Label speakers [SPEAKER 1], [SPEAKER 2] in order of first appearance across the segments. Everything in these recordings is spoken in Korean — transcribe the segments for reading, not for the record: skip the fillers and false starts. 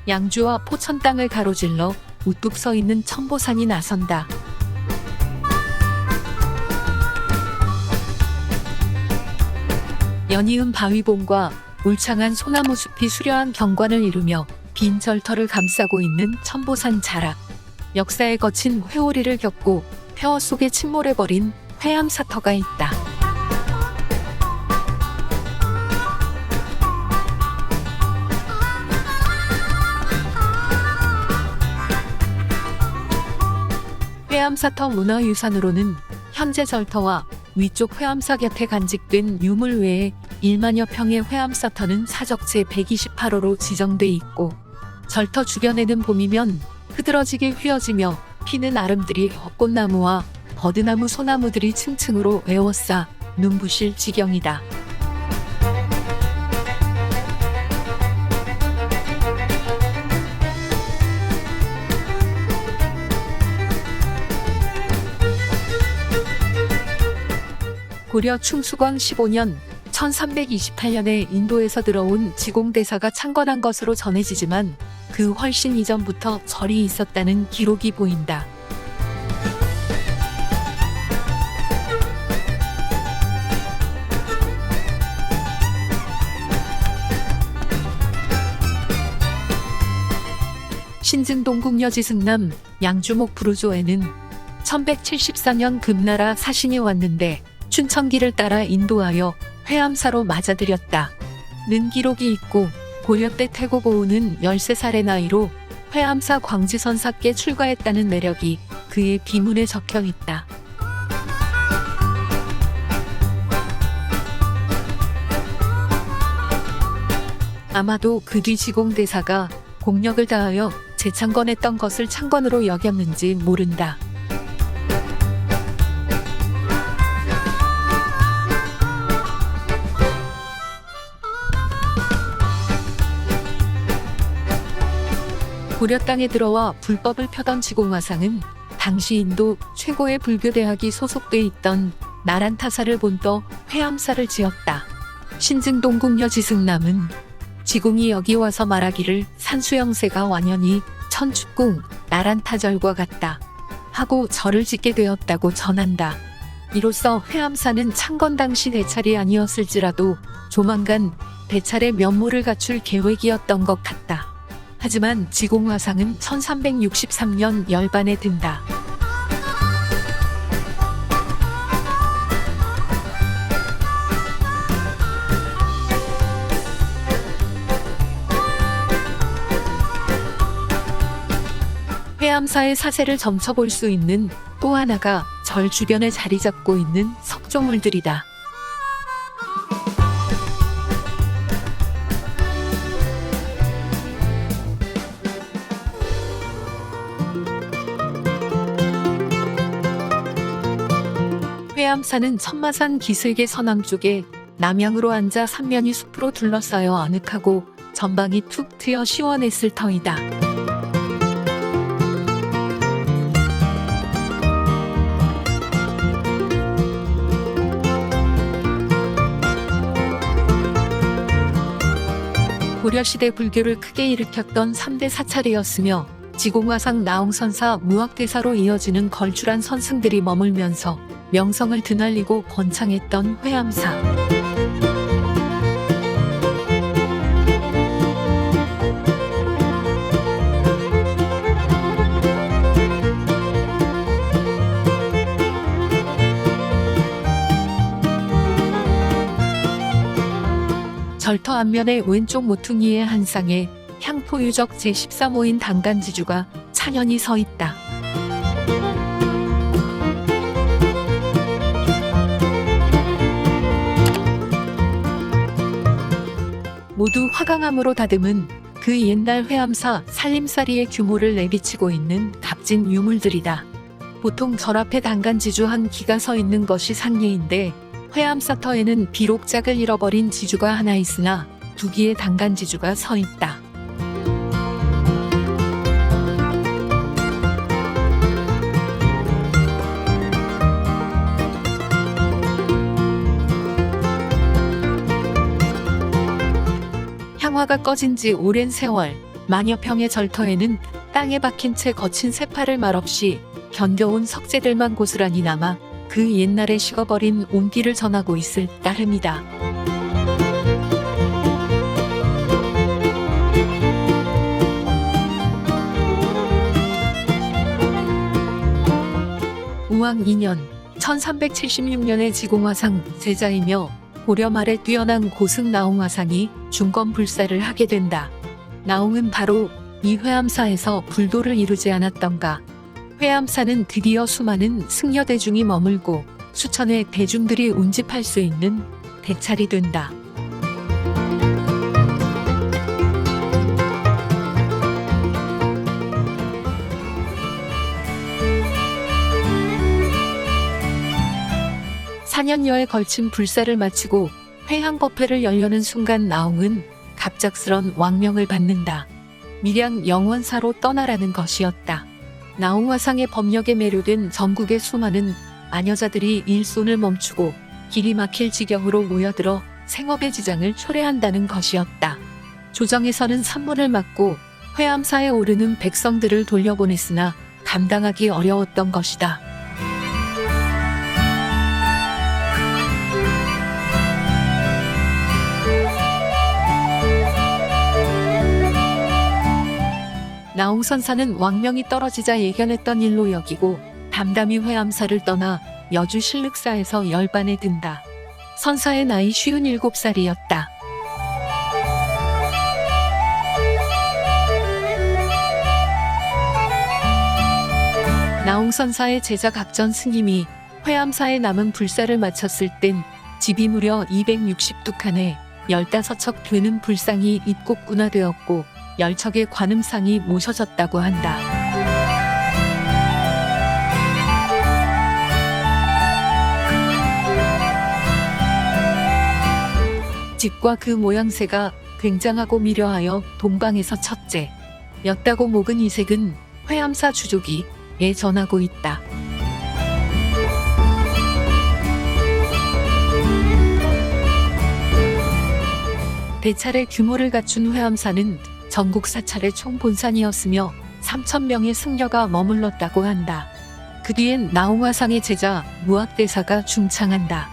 [SPEAKER 1] 양주와 포천 땅을 가로질러 우뚝 서 있는 천보산이 나선다. 연이은 바위봉과 울창한 소나무 숲이 수려한 경관을 이루며 빈 절터를 감싸고 있는 천보산 자락. 역사에 거친 회오리를 겪고 폐허 속에 침몰해버린 회암사터가 있다. 회암사터 문화유산으로는 현재 절터와 위쪽 회암사 곁에 간직된 유물 외에 1만여 평의 회암사터는 사적 제128호로 지정돼 있고, 절터 주변에는 봄이면 흐드러지게 휘어지며 피는 아름드리 벚꽃나무와 버드나무 소나무들이 층층으로 에워싸 눈부실 지경이다. 고려 충수광 15년 1328년에 인도에서 들어온 지공대사가 창건한 것으로 전해지지만 그 훨씬 이전부터 절이 있었다는 기록이 보인다. 신증동 궁여지 승남 양주목 부르조에는 1174년 금나라 사신이 왔는데 춘천기를 따라 인도하여 회암사로 맞아들였다. 는 기록이 있고, 고려 때 태고보우는 13살의 나이로 회암사 광지선사께 출가했다는 내력이 그의 비문에 적혀 있다. 아마도 그 뒤 지공대사가 공력을 다하여 재창건했던 것을 창건으로 여겼는지 모른다. 고려 땅에 들어와 불법을 펴던 지공화상은 당시 인도 최고의 불교대학이 소속돼 있던 나란타사를 본떠 회암사를 지었다. 신증동 궁여지승남은 지공이 여기 와서 말하기를 산수영세가 완연히 천축궁 나란타절과 같다 하고 절을 짓게 되었다고 전한다. 이로써 회암사는 창건 당시 대찰이 아니었을지라도 조만간 대찰의 면모를 갖출 계획이었던 것 같다. 하지만 지공화상은 1363년 열반에 든다. 회암사의 사세를 점쳐볼 수 있는 또 하나가 절 주변에 자리 잡고 있는 석조물들이다. 회암사는 천마산 기슭의 서남쪽에 남향으로 앉아 삼면이 숲으로 둘러싸여 아늑하고 전방이 툭 트여 시원했을 터이다. 고려시대 불교를 크게 일으켰던 3대 사찰이었으며 지공화상 나홍선사 무학대사로 이어지는 걸출한 선승들이 머물면서 명성을 드날리고 번창했던 회암사. 절터 앞면의 왼쪽 모퉁이의 한 쌍에 향토유적 제13호인 당간지주가 찬연히 서 있다. 모두 화강암으로 다듬은 그 옛날 회암사 살림살이의 규모를 내비치고 있는 값진 유물들이다. 보통 절 앞에 당간지주 한 기가 서 있는 것이 상례인데 회암사터에는 비록 짝을 잃어버린 지주가 하나 있으나 두 기의 당간지주가 서 있다. 향화가 꺼진 지 오랜 세월, 만여평의 절터에는 땅에 박힌 채 거친 새파를 말없이 견뎌온 석재들만 고스란히 남아 그 옛날에 식어버린 온기를 전하고 있을 따름이다. 우왕 2년 1376년의 지공화상 제자이며 고려 말에 뛰어난 고승 나홍화상이 중건불사를 하게 된다. 나홍은 바로 이 회암사에서 불도를 이루지 않았던가. 회암사는 드디어 수많은 승려대중이 머물고 수천의 대중들이 운집할 수 있는 대찰이 된다. (4년여에) 걸친 불사를 마치고 회향법회를 열려는 순간 나홍은 갑작스런 왕명을 받는다. 밀양 영원사로 떠나라는 것이었다. 나홍화상의 법력에 매료된 전국의 수많은 아녀자들이 일손을 멈추고 길이 막힐 지경으로 모여들어 생업의 지장을 초래한다는 것이었다. 조정에서는 산문을 막고 회암사에 오르는 백성들을 돌려보냈으나 감당하기 어려웠던 것이다. 나홍선사는 왕명이 떨어지자 예견했던 일로 여기고 담담히 회암사를 떠나 여주 신륵사에서 열반에 든다. 선사의 나이 57살이었다. 나홍선사의 제자 각전 스님이 회암사에 남은 불사를 마쳤을 땐 집이 무려 260둑한에 15척 되는 불상이 입곡군화되었고 10척의 관음상이 모셔졌다고 한다. 집과 그 모양새가 굉장하고 미려하여 동방에서 첫째였다고 목은 이색은 회암사 주조기에 전하고 있다. 대찰의 규모를 갖춘 회암사는 전국 사찰의 총본산이었으며 3,000명의 승려가 머물렀다고 한다. 그 뒤엔 나홍화상의 제자 무학대사가 중창한다.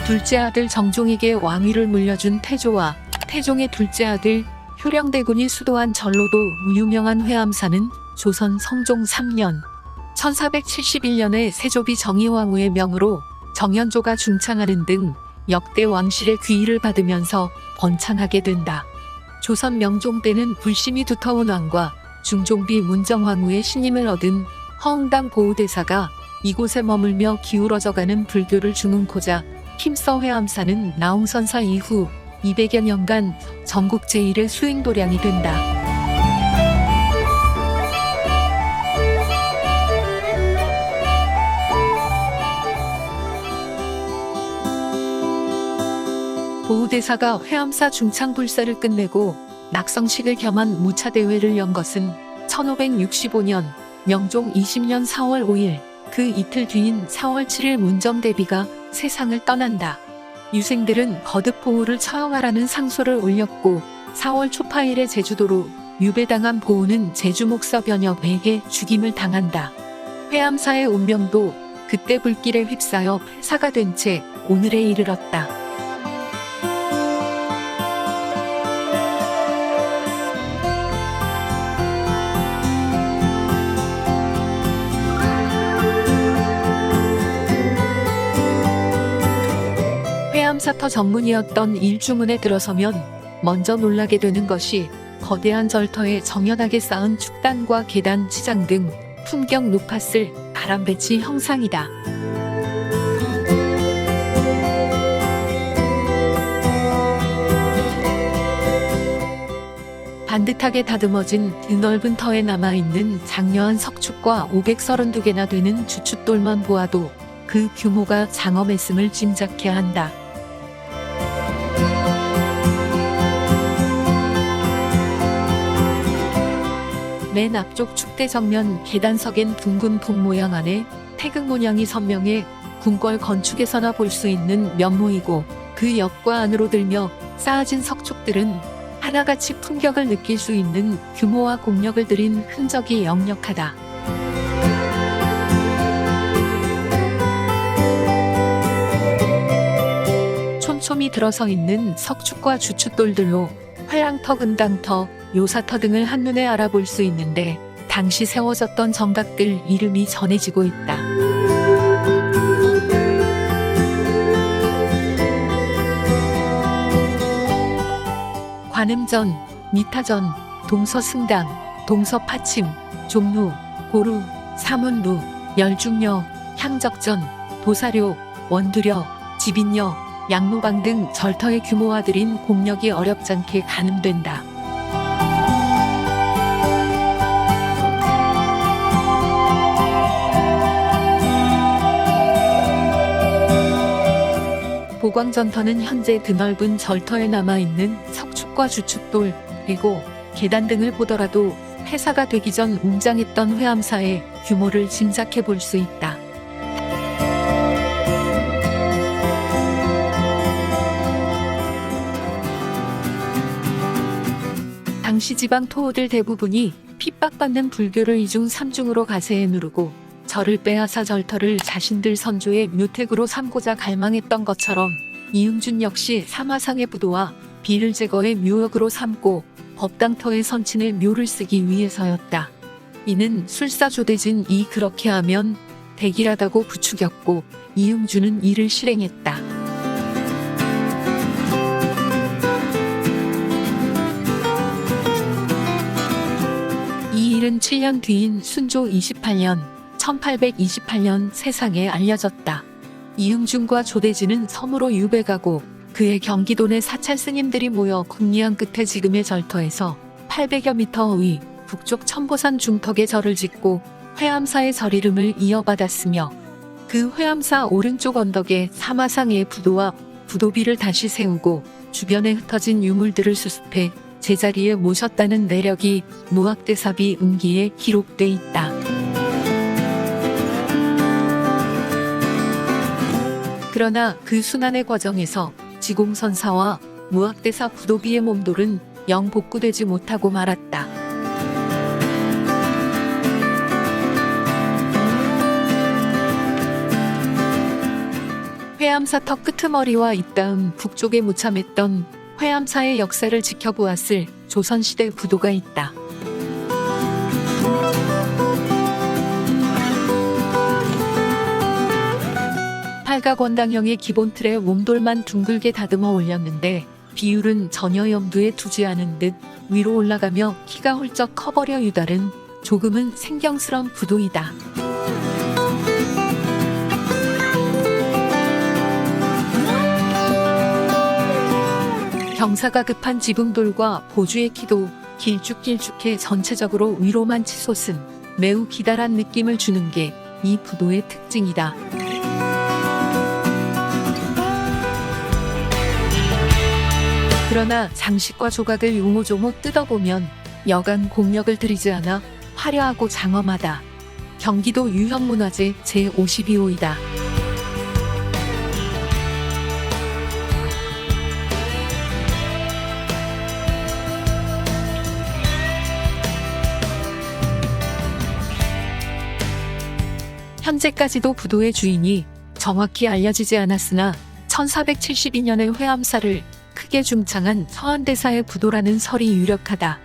[SPEAKER 1] 둘째 아들 정종에게 왕위를 물려준 태조와 태종의 둘째 아들 효령대군이 수도한 전로도 유명한 회암사는 조선 성종 3년 1471년에 세조비 정의왕후의 명으로 정현조가 중창하는 등 역대 왕실의 귀의를 받으면서 번창하게 된다. 조선 명종 때는 불심이 두터운 왕과 중종비 문정왕후의 신임을 얻은 허응당 보우대사가 이곳에 머물며 기울어져가는 불교를 주문코자 힘써 회암사는 나홍선사 이후 200여 년간 전국 제1의 수행도량이 된다. 보우대사가 회암사 중창불사를 끝내고 낙성식을 겸한 무차대회를 연 것은 1565년 명종 20년 4월 5일 그 이틀 뒤인 4월 7일 문정대비가 세상을 떠난다. 유생들은 거듭 보우를 처형하라는 상소를 올렸고 4월 초파일에 제주도로 유배당한 보우는 제주목사 변협에게 죽임을 당한다. 회암사의 운명도 그때 불길에 휩싸여 폐사가 된 채 오늘에 이르렀다. 회암사터 전문이었던 일주문에 들어서면 먼저 놀라게 되는 것이 거대한 절터에 정연하게 쌓은 축단과 계단, 치장 등 품격 높았을 바람배치 형상이다. 반듯하게 다듬어진 드넓은 터에 남아있는 장려한 석축과 532개나 되는 주춧돌만 보아도 그 규모가 장엄했음을 짐작케 한다. 맨 앞쪽 축대 정면 계단석엔 둥근 북 모양 안에 태극 문양이 선명해 궁궐 건축에서나 볼 수 있는 면모이고, 그 옆과 안으로 들며 쌓아진 석축들은 하나같이 품격을 느낄 수 있는 규모와 공력을 들인 흔적이 역력하다. 촘촘히 들어서 있는 석축과 주춧돌들로 화양터, 은당터, 요사터 등을 한눈에 알아볼 수 있는데, 당시 세워졌던 정각들 이름이 전해지고 있다. 관음전, 미타전, 동서승당, 동서파침, 종루, 고루, 사문루, 열중려, 향적전, 도사료, 원두려, 지빈려, 양로방 등 절터의 규모와 들인 공력이 어렵잖게 가늠된다. 보광전터는 현재 드넓은 절터에 남아있는 석축과 주춧돌, 그리고 계단 등을 보더라도 폐사가 되기 전 웅장했던 회암사의 규모를 짐작해 볼 수 있다. 당시 지방 토호들 대부분이 핍박받는 불교를 이중 삼중으로 가세에 누르고, 절을 빼앗아 절터를 자신들 선조의 묘택으로 삼고자 갈망했던 것처럼 이응준 역시 사마상의 부도와 비를 제거해 묘역으로 삼고 법당터의 선친의 묘를 쓰기 위해서였다. 이는 술사조대진이 그렇게 하면 대길하다고 부추겼고, 이응준은 이를 실행했다. 이 일은 7년 뒤인 순조 28년 1828년 세상에 알려졌다. 이응준과 조대진은 섬으로 유배가고, 그의 경기도 내 사찰 스님들이 모여 궁리한 끝에 지금의 절터에서 800여 미터 위 북쪽 천보산 중턱에 절을 짓고 회암사의 절 이름을 이어받았으며, 그 회암사 오른쪽 언덕에 사마상의 부도와 부도비를 다시 세우고 주변에 흩어진 유물들을 수습해 제자리에 모셨다는 내력이 무학대사비 음기에 기록돼 있다. 그러나 그 순환의 과정에서 지공선사와 무학대사 부도비의 몸돌은 영 복구되지 못하고 말았다. 회암사터 끄트머리와 이따금 북쪽에 무참했던 회암사의 역사를 지켜보았을 조선시대 부도가 있다. 팔각원당형의 기본 틀에 몸돌만 둥글게 다듬어 올렸는데, 비율은 전혀 염두에 두지 않은 듯 위로 올라가며 키가 훌쩍 커버려 유달은 조금은 생경스런 부도이다. 경사가 급한 지붕돌과 보주의 키도 길쭉길쭉해 전체적으로 위로만 치솟은 매우 기다란 느낌을 주는 게 이 부도의 특징이다. 그러나 장식과 조각을 요모조모 뜯어보면 여간 공력을 들이지 않아 화려하고 장엄하다. 경기도 유형문화재 제52호이다. 현재까지도 부도의 주인이 정확히 알려지지 않았으나 1472년의 회암사를 크게 중창한 서한대사의 부도라는 설이 유력하다.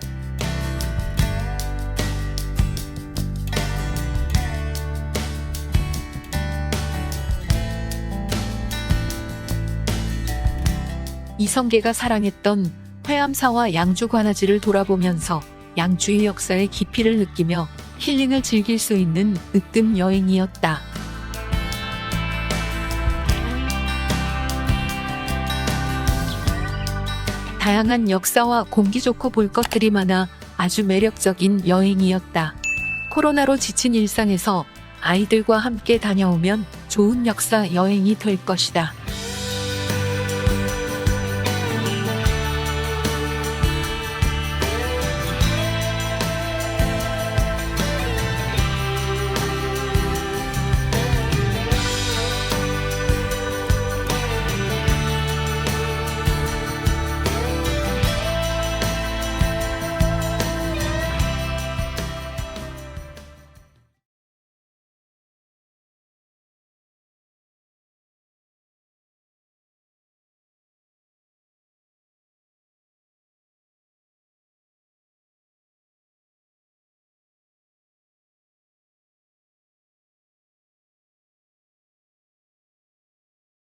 [SPEAKER 1] 이성계가 사랑했던 회암사와 양주 관아지를 돌아보면서 양주의 역사의 깊이를 느끼며 힐링을 즐길 수 있는 으뜸 여행이었다. 다양한 역사와 공기 좋고 볼 것들이 많아 아주 매력적인 여행이었다. 코로나로 지친 일상에서 아이들과 함께 다녀오면 좋은 역사 여행이 될 것이다.